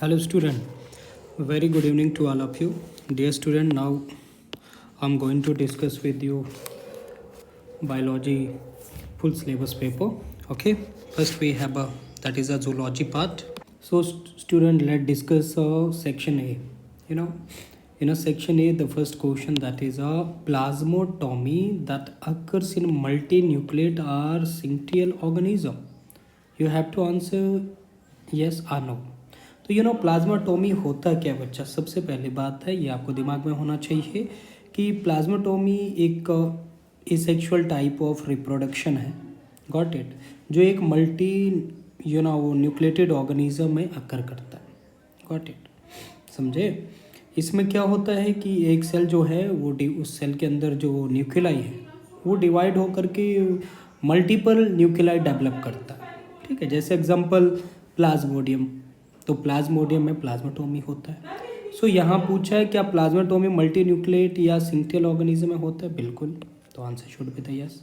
Hello student, very good evening to all of you. Dear student, now I'm going to discuss with you biology full syllabus paper. Okay, first we have that is a zoology part. So student, let's discuss section A. You know, in a section A, the first question that is a plasmotomy that occurs in multinucleate or syncytial organism. You have to answer yes or no. तो प्लाज्माटोमी होता क्या बच्चा, सबसे पहली बात है ये आपको दिमाग में होना चाहिए कि प्लाज्माटोमी एक एसेक्सुअल टाइप ऑफ रिप्रोडक्शन है. Got it. जो एक मल्टी वो न्यूक्लिएटेड ऑर्गेनिज्म में अकर करता है. Got it. समझे. इसमें क्या होता है कि एक सेल जो है वो उस सेल के अंदर जो न्यूक्लियाई है वो डिवाइड होकर के मल्टीपल न्यूक्लियाई डेवलप करता है. ठीक है. जैसे एग्जांपल प्लाज्मोडियम, तो प्लाज्मोडियम में प्लाज्माटोमी होता है. सो यहाँ पूछा है क्या प्लाज्माटोमी मल्टी न्यूक्लिएट या सिंक्टियल ऑर्गेनिज्म में होता है. बिल्कुल. तो answer should be the yes.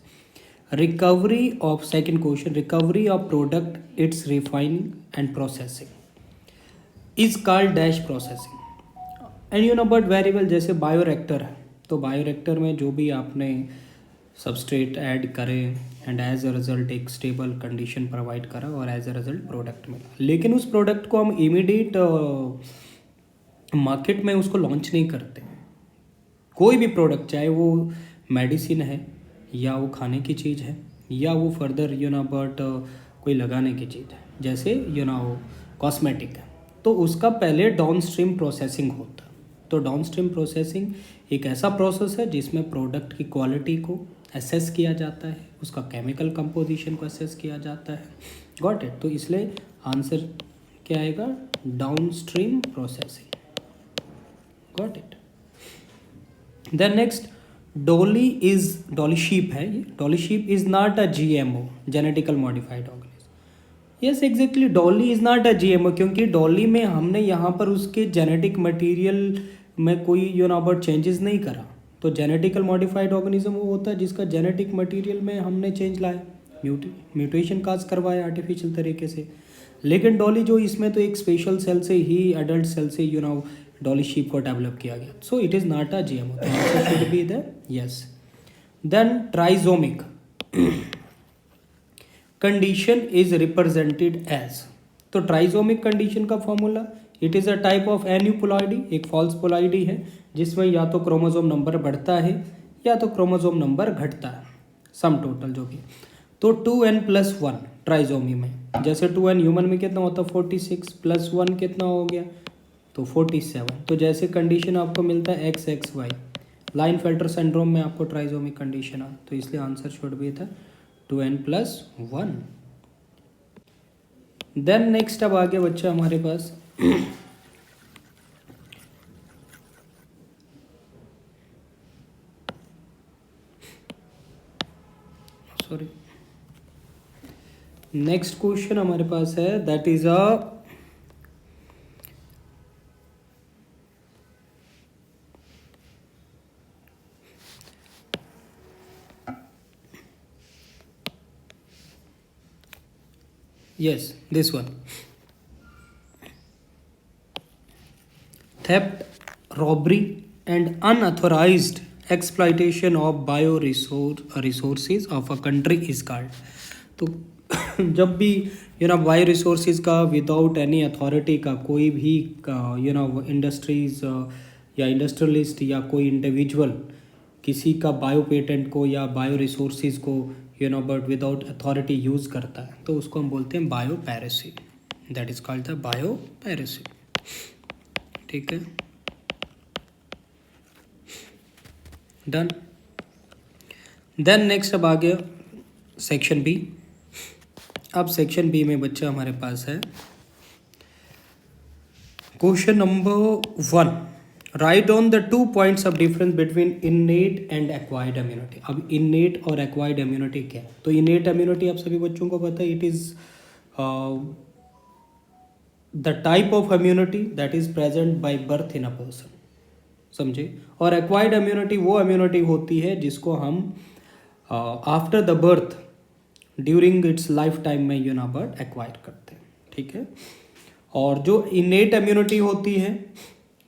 Recovery of second question, recovery of product it's refining and processing is called dash processing and but very well. जैसे बायोरेक्टर है, तो बायोरेक्टर में जो भी आपने सबस्ट्रेट ऐड करे एंड एज अ रिजल्ट एक स्टेबल कंडीशन प्रोवाइड करा और एज अ रिजल्ट प्रोडक्ट मिला, लेकिन उस प्रोडक्ट को हम इमीडिएट मार्केट में उसको लॉन्च नहीं करते. कोई भी प्रोडक्ट, चाहे वो मेडिसिन है या वो खाने की चीज़ है या वो फर्दर बट कोई लगाने की चीज़ है, जैसे कॉस्मेटिक है, तो उसका पहले डाउन स्ट्रीम प्रोसेसिंग होता है. तो डाउन स्ट्रीम प्रोसेसिंग एक ऐसा प्रोसेस है जिसमें प्रोडक्ट की क्वालिटी को असेस किया जाता है, उसका केमिकल कंपोजिशन को असेस किया जाता है. Got it. तो इसलिए आंसर क्या आएगा, down stream processing. Got it. Then next, Dolly sheep है ये. Dolly sheep is not a GMO, genetical modified organism. Yes exactly, Dolly is not a GMO, क्योंकि डॉली में हमने यहाँ पर उसके जेनेटिक मटेरियल में कोई बट चेंजेस नहीं करा. तो जेनेटिकल मॉडिफाइड ऑर्गेनिज्म वो होता है जिसका जेनेटिक मटेरियल में हमने चेंज लाया, म्यूटेशन काज करवाया आर्टिफिशियल तरीके से. लेकिन डॉली जो इसमें तो एक स्पेशल सेल से ही, एडल्ट सेल से डॉली शीप को डेवलप किया गया. So it is not a GMO. तो answer should be the yes. Then trisomic condition is represented as. तो ट्राइजोमिक कंडीशन का formula, it is a type of aneuploidy, एक false पोलॉइडी है जिसमें या तो क्रोमोसोम नंबर बढ़ता है या तो क्रोमोसोम नंबर घटता है, सम टोटल जो भी. तो 2n+1 ट्राइजोमी में, जैसे 2n ह्यूमन में कितना होता है 46, प्लस 1 कितना हो गया तो 47. तो जैसे कंडीशन आपको मिलता है XXY, लाइन फिल्टर सिंड्रोम में आपको ट्राइजोमिक कंडीशन आ, तो इसलिए आंसर शुड भी था 2n+1. देन नेक्स्ट अब आगे बच्चा हमारे पास सॉरी, नेक्स्ट क्वेश्चन हमारे पास है that is a yes this one, theft, robbery and unauthorized exploitation of resources of a country is called. तो जब भी बायो रिसोर्सेज का विदाउट एनी अथॉरिटी का कोई भी इंडस्ट्रीज या इंडस्ट्रियलिस्ट या कोई इंडिविजुअल किसी का बायो पेटेंट को या बायो रिसोर्सेज को बट विदाउट अथॉरिटी यूज़ करता है, तो उसको हम बोलते हैं bio piracy. That is called the bio piracy. ठीक है. डन. देन नेक्स्ट अब आ गया सेक्शन बी. अब सेक्शन बी में बच्चा हमारे पास है question number 1, write on the 2 points of difference between innate and acquired immunity. अब इननेट और एक्वायर्ड इम्यूनिटी क्या है. तो इननेट इम्यूनिटी आप सभी बच्चों को पता है, it is the type of immunity that is present by birth in a person. समझे. और एक्वायर्ड इम्यूनिटी वो इम्यूनिटी होती है जिसको हम after the birth during its life time में बट एक्वायर करते हैं. ठीक है. और जो इनेट इम्यूनिटी होती है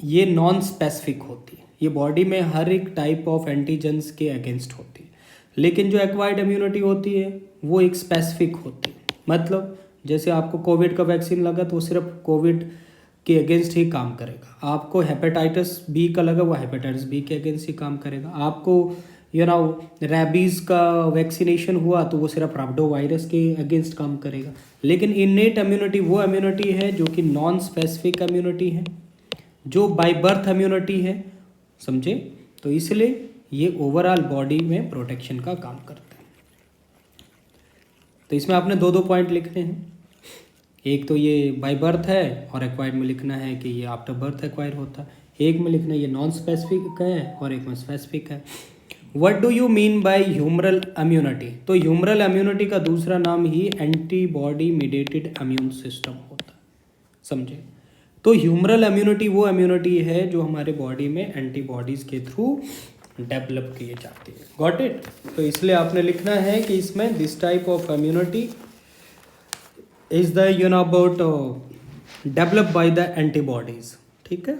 ये नॉन स्पेसिफिक होती है, ये बॉडी में हर एक टाइप ऑफ एंटीजेंस के अगेंस्ट होती है। लेकिन जो एक्वायर्ड इम्यूनिटी होती है वो एक स्पेसिफिक होती है, मतलब जैसे आपको कोविड का वैक्सीन लगा तो वो सिर्फ कोविड के अगेंस्ट ही काम करेगा, आपको हेपेटाइटिस बी का लगा वो हेपेटाइटिस बी के अगेंस्ट ही काम करेगा, आपको रैबीज़ का वैक्सीनेशन हुआ तो वो सिर्फ राब्डो वायरस के अगेंस्ट काम करेगा। लेकिन इनेट इम्यूनिटी वो इम्यूनिटी है जो कि नॉन स्पेसिफिक इम्यूनिटी है, जो बाय बर्थ इम्यूनिटी है, समझे। तो इसलिए ये ओवरऑल बॉडी में प्रोटेक्शन का काम करता है। तो इसमें आपने दो पॉइंट लिखने हैं, एक तो ये बाय बर्थ है और एक्वायर्ड में लिखना है कि ये आफ्टर बर्थ एक्वायर होता है, एक में लिखना है ये नॉन स्पेसिफिक है और एक में स्पेसिफिक है। What do you mean by humoral immunity? तो ह्यूमरल इम्यूनिटी का दूसरा नाम ही एंटीबॉडी मीडिएटेड इम्यून सिस्टम होता है, समझे। तो ह्यूमरल इम्यूनिटी वो इम्यूनिटी है जो हमारे बॉडी में एंटीबॉडीज के थ्रू डेवलप किए जाते हैं। Got it? तो इसलिए आपने लिखना है कि इसमें this type of immunity is the about develop by the antibodies, ठीक है।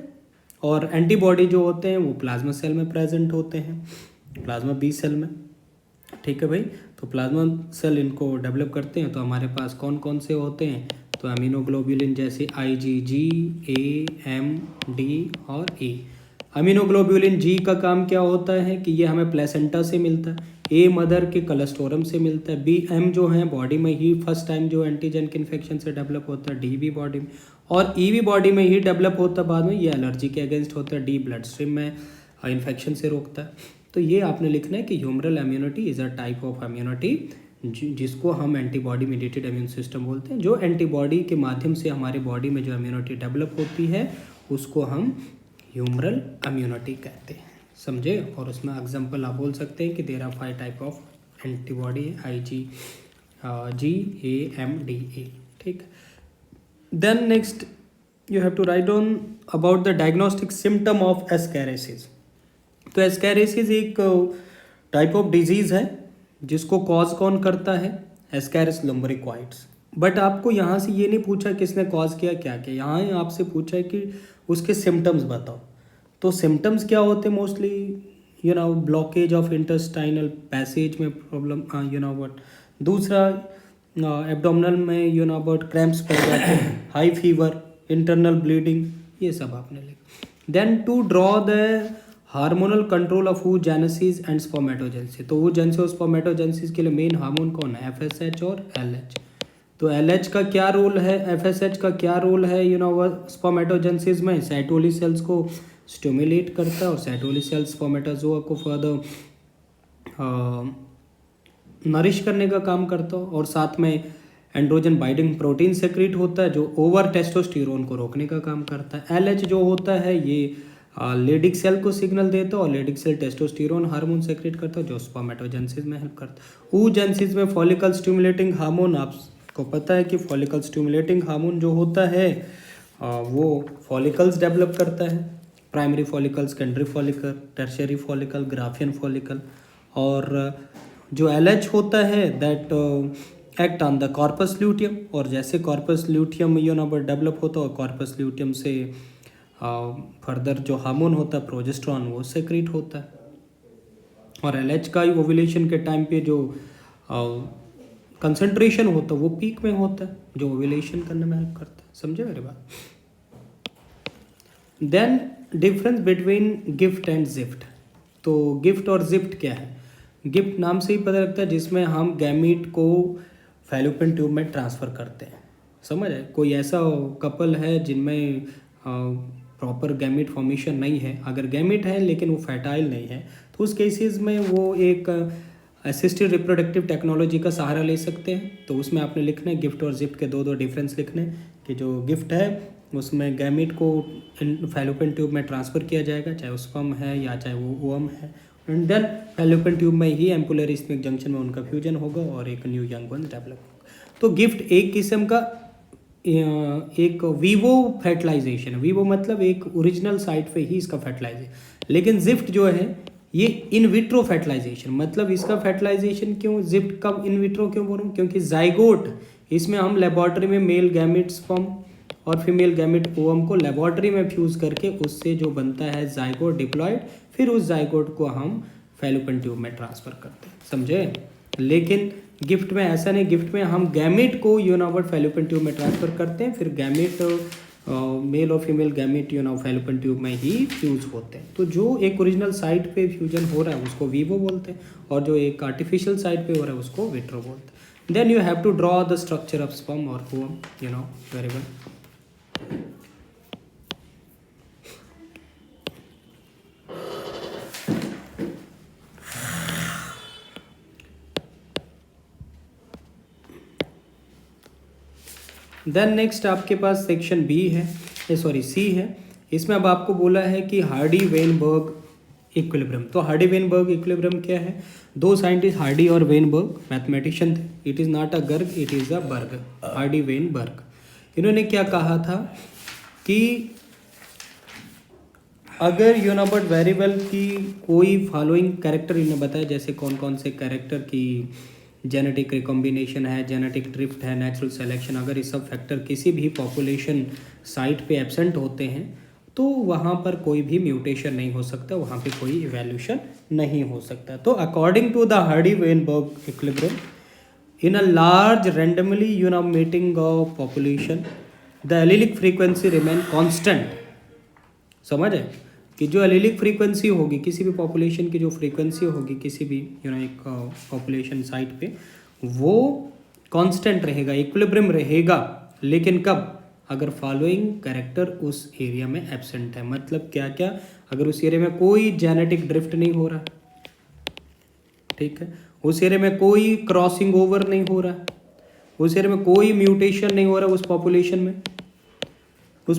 और एंटीबॉडी जो होते हैं वो प्लाज्मा सेल में प्रेजेंट होते हैं, प्लाज्मा बी सेल में, ठीक है भाई। तो प्लाज्मा सेल इनको डेवलप करते हैं। तो हमारे पास कौन कौन से होते हैं? तो अमीनोग्लोबुलिन जैसे IgG, A, M, D और E। अमीनोग्लोबुलिन G का काम क्या होता है कि ये हमें प्लेसेंटा से मिलता है, A मदर के कोलेस्टोरम से मिलता है, B, M जो है बॉडी में ही फर्स्ट टाइम जो एंटीजन के इन्फेक्शन से डेवलप होता है, D भी बॉडी में, और E भी बॉडी में ही डेवलप होता है बाद में, ये एलर्जी के अगेंस्ट होता है, D ब्लड स्ट्रीम में इन्फेक्शन से रोकता है। तो ये आपने लिखना है कि humoral immunity is a type of immunity जिसको हम एंटीबॉडी मीडिएटेड इम्यून सिस्टम बोलते हैं। जो एंटीबॉडी के माध्यम से हमारे बॉडी में जो इम्यूनिटी डेवलप होती है उसको हम ह्यूमरल इम्यूनिटी कहते हैं, समझे। और उसमें एग्जांपल आप बोल सकते हैं कि there are 5 type of antibody है, IgG, A, M, D, A, ठीक। Then next you have to write down about the diagnostic symptom of ascariasis. तो एस्कैरिसीस एक टाइप ऑफ डिजीज़ है जिसको कॉज कौन करता है? एस्कैरिस लम्बरिक्वाइड्स। बट आपको यहाँ से ये नहीं पूछा किसने कॉज किया क्या किया, यहाँ आपसे पूछा है कि उसके सिम्टम्स बताओ। तो सिम्टम्स क्या होते हैं? Mostly blockage of intestinal passage में प्रॉब्लम, व्हाट। दूसरा एब्डोमिनल में अबाउट क्रैम्प्स पड़ जाते हैं, हाई फीवर, इंटरनल ब्लीडिंग, ये सब आपने लिखा। Then to draw the hormonal control of oogenesis and spermatogenesis. तो oogenesis और स्पर्मेटोजेनेसिस के लिए मेन हार्मोन कौन है? FSH और LH। तो LH का क्या रोल है, FSH का क्या रोल है स्पर्मेटोजेनेसिस में? सैटोली सेल्स को स्टिमुलेट करता है और सैटोली सेल्स स्पर्मेटोजोआ को फर्दर नरिश करने का काम करता है। और साथ में एंड्रोजन बाइंडिंग प्रोटीन सेक्रेट होता है जो ओवर टेस्टोस्टेरोन को रोकने का काम करता है। LH जो होता है ये लेडिक सेल को सिग्नल देता है और Leydig cell testosterone hormone secrete करता है जो स्पर्मेटोजेनेसिस में हेल्प करता है। oogenesis में फॉलिकल स्टिमुलेटिंग हार्मोन, आपको पता है कि फॉलिकल स्टिमुलेटिंग हार्मोन जो होता है वो फॉलिकल्स डेवलप करता है, primary follicle, secondary follicle, tertiary follicle, Graafian follicle. और जो LH होता है that act on the corpus luteum, और जैसे कॉर्पस ल्यूटियम डेवलप होता है और कॉर्पस ल्यूटियम से फर्दर जो हार्मोन होता है प्रोजेस्टेरॉन वो सेक्रेट होता है। और LH का ओव्यूलेशन के टाइम पे जो कंसंट्रेशन होता है वो पीक में होता है जो ओव्यूलेशन करने में हेल्प करता है, समझे मेरी बात। Then difference between GIFT and ZIFT. तो गिफ्ट और जिफ्ट क्या है? गिफ्ट नाम से ही पता लगता है जिसमें हम गैमीट को फैलोपियन ट्यूब में ट्रांसफ़र करते हैं, समझ है। कोई ऐसा कपल है जिनमें प्रॉपर गैमिट फॉर्मेशन नहीं है, अगर गैमिट है लेकिन वो फर्टाइल नहीं है तो उस केसेस में वो एक असिस्टेड रिप्रोडक्टिव टेक्नोलॉजी का सहारा ले सकते हैं। तो उसमें आपने लिखना है गिफ्ट और जिफ्ट के दो डिफरेंस लिखने कि जो गिफ्ट है उसमें गैमिट को फैलोपियन ट्यूब में ट्रांसफ़र किया जाएगा, चाहे वो स्पर्म है या चाहे वो ओवम है, एंड देन फैलोपियन ट्यूब में ही एम्पुलर इस्मिक जंक्शन में उनका फ्यूजन होगा और एक न्यू यंग वन डेवलप होगा। तो गिफ्ट एक किस्म का एक वीवो फर्टिलाइजेशन है। वीवो मतलब एक ओरिजिनल साइट पे ही इसका फर्टिलाइजेशन। लेकिन जिफ्ट जो है ये इन विट्रो फर्टिलाइजेशन, मतलब इसका फर्टिलाइजेशन क्यों जिफ्ट का इन विट्रो क्यों बोल रहा हूँ? क्योंकि जाइगोट इसमें हम लेबोरेटरी में मेल गैमेट स्पर्म और फीमेल गैमेट ओवम को लेबोरेटरी में फ्यूज़ करके उससे जो बनता है जाइगोट डिप्लॉयड, फिर उस जाइगोट को हम फैलोपियन ट्यूब में ट्रांसफ़र करते हैं, समझे। लेकिन गिफ्ट में ऐसा नहीं, गिफ्ट में हम गैमेट को फैलोपियन ट्यूब में ट्रांसफ़र करते हैं, फिर गैमेट मेल और फीमेल गैमेट फैलोपियन ट्यूब में ही फ्यूज़ होते हैं। तो जो एक ओरिजिनल साइट पे फ्यूजन हो रहा है उसको वीवो बोलते हैं, और जो एक आर्टिफिशियल साइट पे हो रहा है उसको विट्रो बोलते हैं। Then you have to draw the structure of sperm और ovum, very well. Then next आपके पास सेक्शन बी है, सी है। इसमें अब आपको बोला है कि हार्डी वेनबर्ग इक्विलिब्रियम। तो हार्डी वेनबर्ग इक्विलिब्रियम क्या है? दो साइंटिस्ट हार्डी और वेनबर्ग मैथमेटिशियन थे। It is not a Garg, it is a berg, Hardy Weinberg. इन्होंने क्या कहा था कि अगर वेरिएबल की कोई फॉलोइंग कैरेक्टर इन्होंने बताया, जैसे कौन कौन से कैरेक्टर की जेनेटिक रिकॉम्बिनेशन है, जेनेटिक ड्रिफ्ट है, नेचुरल सिलेक्शन, अगर ये सब फैक्टर किसी भी पॉपुलेशन साइट पे एब्सेंट होते हैं तो वहाँ पर कोई भी म्यूटेशन नहीं हो सकता, वहाँ पे कोई इवैल्यूएशन नहीं हो सकता। तो according to the Hardy Weinberg equilibrium, in a large randomly meeting of population the allelic frequency remain constant. समझ है कि जो एलिलिक फ्रीक्वेंसी होगी किसी भी पॉपुलेशन की, जो फ्रीक्वेंसी होगी किसी भी एक पॉपुलेशन साइट पे, वो कांस्टेंट रहेगा, इक्विलिब्रियम रहेगा। लेकिन कब? अगर फॉलोइंग कैरेक्टर उस एरिया में एब्सेंट है। मतलब क्या क्या? अगर उस एरिया में कोई जेनेटिक ड्रिफ्ट नहीं हो रहा, ठीक है, उस एरिया में कोई क्रॉसिंग ओवर नहीं हो रहा, उस एरिया में कोई म्यूटेशन नहीं हो रहा, उस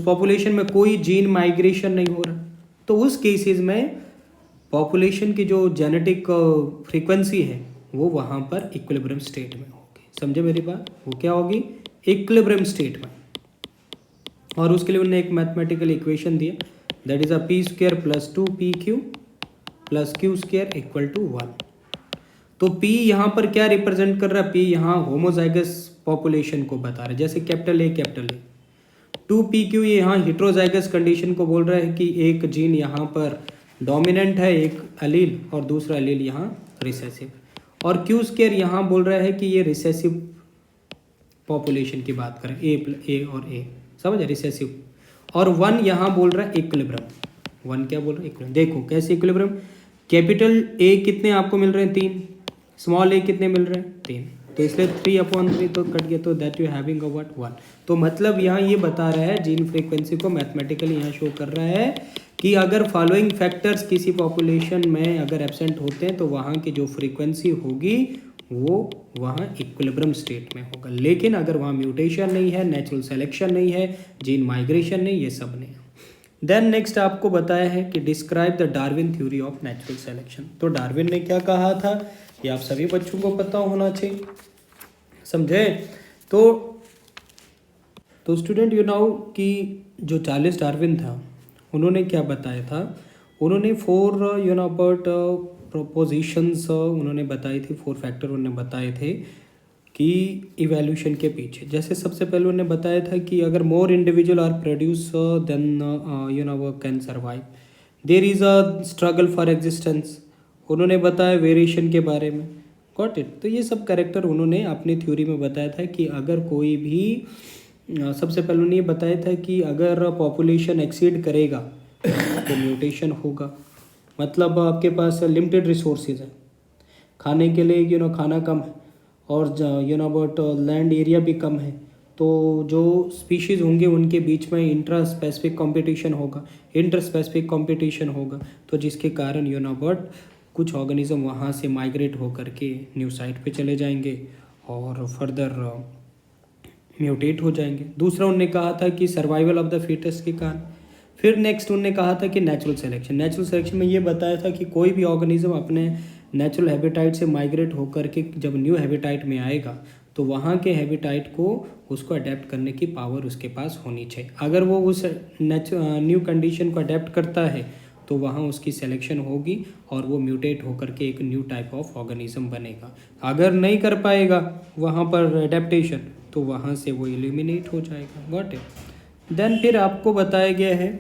पॉपुलेशन में कोई जीन माइग्रेशन नहीं हो रहा, तो उस केसेस में पॉपुलेशन की जो जेनेटिक फ्रीक्वेंसी है वो वहाँ पर इक्विलिब्रियम स्टेट में होगी। समझे मेरी बात? वो क्या होगी? इक्विलिब्रियम स्टेट में। और उसके लिए उन्होंने एक मैथमेटिकल इक्वेशन दिया, that is a P square plus 2pq plus Q square equal to 1। तो p यहाँ पर क्या रिप्रेजेंट कर रहा है? p यहाँ होमोजाइगस पॉपुलेशन को बता रहा है, जैसे कैपिटल ए 2pq ये यहाँ हिट्रोजाइगस कंडीशन को बोल रहा है कि एक जीन यहाँ पर डोमिनेंट है, एक एलील, और दूसरा एलील यहाँ रिसेसिव। और क्यू स्क्वायर यहाँ बोल रहा है कि ये रिसेसिव पॉपुलेशन की बात करें, ए और ए, समझ, रिसेसिव। और 1 यहाँ बोल रहा है इक्विलिब्रियम। 1 क्या बोल रहा है? इक्विलिब्रियम। देखो कैसे इक्विलिब्रियम, कैपिटल ए कितने आपको मिल रहे हैं? 3। स्मॉल ए कितने मिल रहे हैं? 3। तो इसलिए 3/3 तो कट गया, तो that you having a what? 1। तो मतलब यहाँ ये बता रहा है, जीन फ्रीक्वेंसी को मैथमेटिकली यहाँ शो कर रहा है कि अगर फॉलोइंग फैक्टर्स किसी पॉपुलेशन में अगर एब्सेंट होते हैं तो वहाँ की जो फ्रीक्वेंसी होगी वो वहाँ इक्विलिब्रियम स्टेट में होगा। लेकिन अगर वहाँ म्यूटेशन नहीं है, नेचुरल सिलेक्शन नहीं है, जीन माइग्रेशन नहीं, ये सब नहीं है। देन नेक्स्ट आपको बताया है कि describe the Darwin theory of natural selection. तो डार्विन ने क्या कहा था, ये आप सभी बच्चों को पता होना चाहिए, समझे। तो स्टूडेंट कि जो चार्ल्स डार्विन था उन्होंने क्या बताया था? उन्होंने 4 प्रोपोजिशंस उन्होंने बताई थी, 4 फैक्टर उन्होंने बताए थे कि इवोल्यूशन के पीछे। जैसे सबसे पहले उन्होंने बताया था कि अगर more individual are produce then can survive, there is a struggle for existence. उन्होंने बताया वेरिएशन के बारे में, गॉट इट। तो ये सब कैरेक्टर उन्होंने अपनी थ्योरी में बताया था कि अगर कोई भी सबसे पहले उन्होंने ये बताया था कि अगर पॉपुलेशन एक्सीड करेगा तो म्यूटेशन होगा। मतलब आपके पास लिमिटेड रिसोर्सेज है, खाने के लिए खाना कम है, और लैंड एरिया भी कम है, तो जो स्पीशीज़ होंगे उनके बीच में इंट्रा स्पेसिफिक कंपटीशन होगा, तो जिसके कारण कुछ ऑर्गेनिज्म वहाँ से माइग्रेट होकर के न्यू साइट पे चले जाएंगे और फर्दर म्यूटेट हो जाएंगे। दूसरा उन्होंने कहा था कि सर्वाइवल ऑफ द फिटेस्ट के कारण। फिर नेक्स्ट उन्होंने कहा था कि नेचुरल सिलेक्शन में ये बताया था कि कोई भी ऑर्गेनिज्म अपने नेचुरल हैबिटाइट से माइग्रेट होकर के जब न्यू हैबिटाइट में आएगा तो वहाँ के हैबिटाइट को उसको अडेप्ट करने की पावर उसके पास होनी चाहिए। अगर वो उस न्यू कंडीशन को अडेप्ट करता है तो वहाँ उसकी सिलेक्शन होगी और वो म्यूटेट होकर के एक न्यू टाइप ऑफ ऑर्गेनिज्म बनेगा। अगर नहीं कर पाएगा वहाँ पर अडेप्टेशन, तो वहाँ से वो एलिमिनेट हो जाएगा, गॉट इट। देन फिर आपको बताया गया है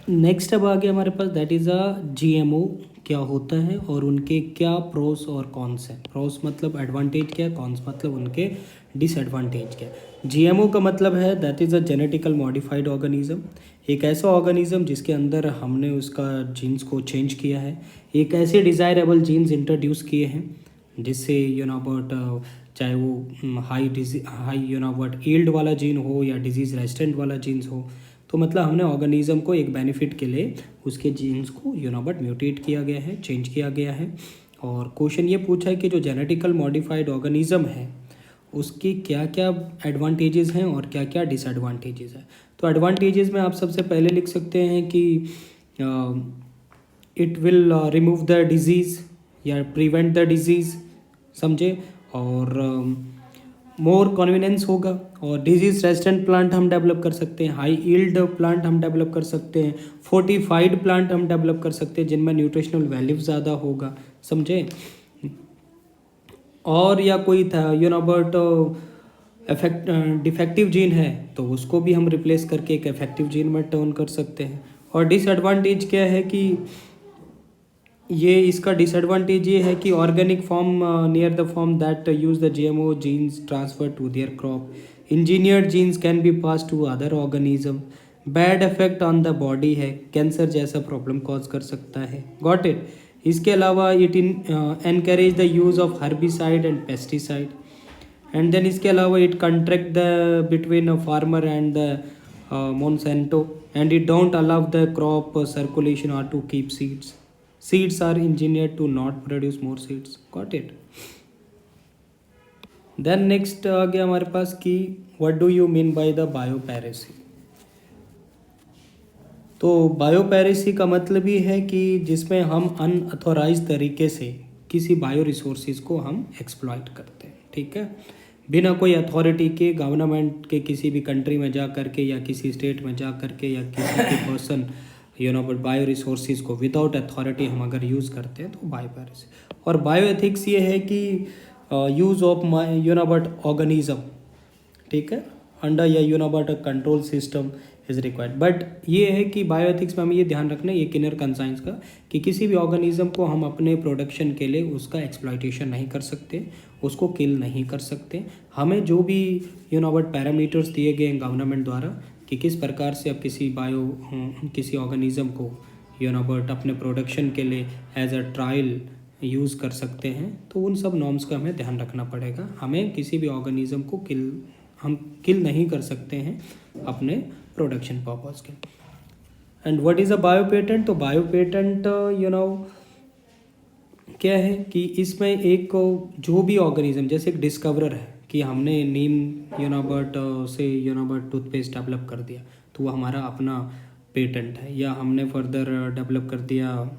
नेक्स्ट। अब आगे हमारे पास दैट इज़ अ जीएमओ क्या होता है और उनके क्या प्रोस और कॉन्स हैं। प्रोस मतलब एडवांटेज क्या है, कॉन्स मतलब उनके डिसएडवांटेज क्या है। जीएमओ का मतलब है that is a genetical modified organism, एक ऐसा ऑर्गेनिज्म जिसके अंदर हमने उसका जीन्स को चेंज किया है, एक ऐसे डिज़ायरेबल जीन्स इंट्रोड्यूस किए हैं जिससे अबाउट चाहे वो हाई अबाउट ईल्ड वाला जीन हो या डिजीज़ रेजिस्टेंट वाला जीन्स हो। तो मतलब हमने ऑर्गेनिज्म को एक बेनिफिट के लिए उसके जीन्स को बट म्यूटेट किया गया है, चेंज किया गया है। और क्वेश्चन ये पूछा है कि जो जेनेटिकल मॉडिफाइड ऑर्गेनिज्म है उसकी क्या क्या एडवांटेजेस हैं और क्या क्या डिसएडवांटेजेस हैं। तो एडवांटेजेस में आप सबसे पहले लिख सकते हैं कि it will remove the disease या प्रिवेंट द डिजीज़, समझे। और मोर कन्वीनियंस होगा और डिजीज रेजिस्टेंट प्लांट हम डेवलप कर सकते हैं, हाई ईल्ड प्लांट हम डेवलप कर सकते हैं, फोर्टिफाइड प्लांट हम डेवलप कर सकते हैं जिनमें न्यूट्रिशनल वैल्यू ज़्यादा होगा, समझे। और या कोई था अबाउट डिफेक्टिव जीन है तो उसको भी हम रिप्लेस करके एक इफेक्टिव जीन में टर्न कर सकते हैं। और डिसएडवांटेज क्या है कि ये इसका डिसएडवांटेज ये है कि organic farm near the farm that use the GMO genes transfer to their crop, engineered genes can be pass to other organism, bad effect on the body है, कैंसर जैसा प्रॉब्लम कॉज कर सकता है। Got it. इसके अलावा it encourage the use of herbicide and pesticide. And then इसके अलावा it contract the between a farmer and the Monsanto, and it don't allow the crop circulation or to keep seeds. Seeds are engineered to not produce more seeds. Got it? Then next आ गया हमारे पास कि what do you mean by the biopiracy? तो बायोपैरेसी का मतलब ये है कि जिसमें हम अनऑथोराइज तरीके से किसी बायो रिसोर्सेज को हम एक्सप्लॉइट करते हैं, ठीक है, बिना कोई अथॉरिटी के, गवर्नमेंट के किसी भी कंट्री में जा करके या किसी स्टेट में जा करके या किसी के पर्सन बट बायो रिसोर्सेज को विदाउट अथॉरिटी हम अगर यूज़ करते हैं तो बायोपैरेसी। और बायो एथिक्स ये है कि यूज़ ऑफ बट ऑर्गेनिज्म, ठीक है, अंडर या but a control system is required. But ये है कि बायोएथिक्स में हमें ये ध्यान रखना है, ये इनर कंसाइंस का, कि किसी भी ऑर्गेनिज्म को हम अपने प्रोडक्शन के लिए उसका एक्सप्लॉइटेशन नहीं कर सकते, उसको किल नहीं कर सकते। हमें जो भी बट पैरामीटर्स दिए गए हैं गवर्नमेंट द्वारा कि किस प्रकार से अब किसी ऑर्गेनिज्म को बट अपने प्रोडक्शन के लिए एज अ ट्रायल यूज़ कर सकते हैं, तो उन सब नॉर्म्स का हमें ध्यान रखना पड़ेगा। हमें किसी भी ऑर्गेनिज्म को हम किल नहीं कर सकते हैं अपने प्रोडक्शन पर्पस के। And what is a bio patent? तो बायो पेटेंट क्या है कि इसमें एक जो भी ऑर्गेनिज्म, जैसे एक डिस्कवरर है कि हमने नीम बट से बट टूथपेस्ट डेवलप कर दिया तो वो हमारा अपना पेटेंट है, या हमने फर्दर डेवलप कर दिया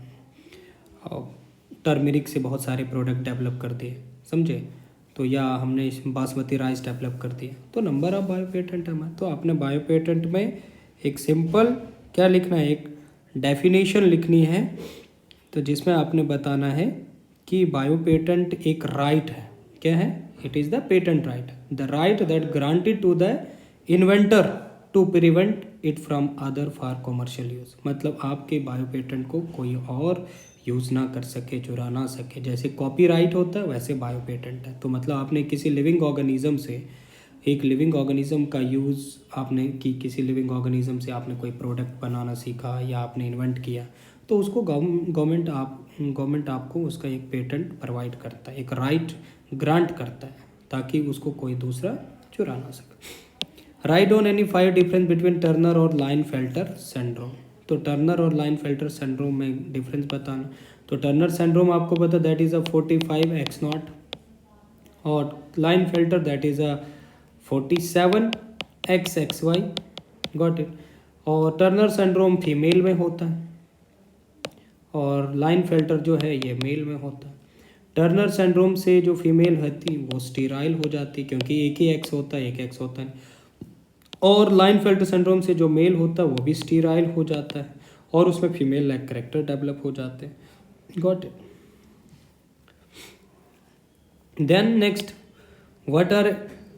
टर्मरिक से बहुत सारे प्रोडक्ट डेवलप कर दिए, समझे, तो या हमने बासमती राइस डेवलप कर दिया, तो नंबर ऑफ बायो पेटेंट हमारे। तो आपने बायो पेटेंट में एक सिंपल क्या लिखना है, एक डेफिनेशन लिखनी है, तो जिसमें आपने बताना है कि बायो पेटेंट एक राइट है। क्या है? It is the patent right, the right that granted to the inventor to prevent it from other for commercial use. मतलब आपके बायो पेटेंट को कोई और यूज़ ना कर सके, चुरा ना सके। जैसे कॉपीराइट होता है वैसे बायो पेटेंट है। तो मतलब आपने किसी लिविंग ऑर्गेनिज्म से, एक लिविंग ऑर्गेनिज्म का यूज़ आपने की, किसी लिविंग ऑर्गेनिज्म से आपने कोई प्रोडक्ट बनाना सीखा या आपने इन्वेंट किया, तो उसको गवर्नमेंट आपको उसका एक पेटेंट प्रोवाइड करता है, एक राइट ग्रांट करता है, ताकि उसको कोई दूसरा चुरा ना सके। Right on any 5 difference between Turner और लाइनफेल्टर सिंड्रोम। तो टर्नर और लाइनफेल्टर सिंड्रोम में डिफरेंस बताना। तो टर्नर सिंड्रोम आपको पता दैट इज़ अ 45X0 और Klinefelter that is a 47XXY। Got it. और टर्नर सिंड्रोम फीमेल में होता है और लाइनफेल्टर जो है ये मेल में होता है। टर्नर सिंड्रोम से जो फीमेल होती है वो स्टीराइल हो जाती है, क्योंकि एक ही एक्स होता है, एक एक्स होता है। और लाइनफेल्टर सिंड्रोम से जो मेल होता है वो भी स्टीराइल हो जाता है और उसमें फीमेल लाइक कैरेक्टर डेवलप हो जाते हैं। Got it. Then next, what are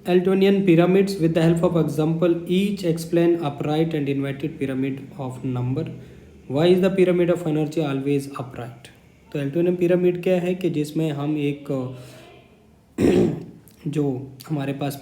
Eltonian pyramids with the help of example each explain upright and inverted pyramid of number. Why is the pyramid of energy always upright? तो एल्टोनियन pyramid क्या है कि जिसमें हम एक जो हमारे पास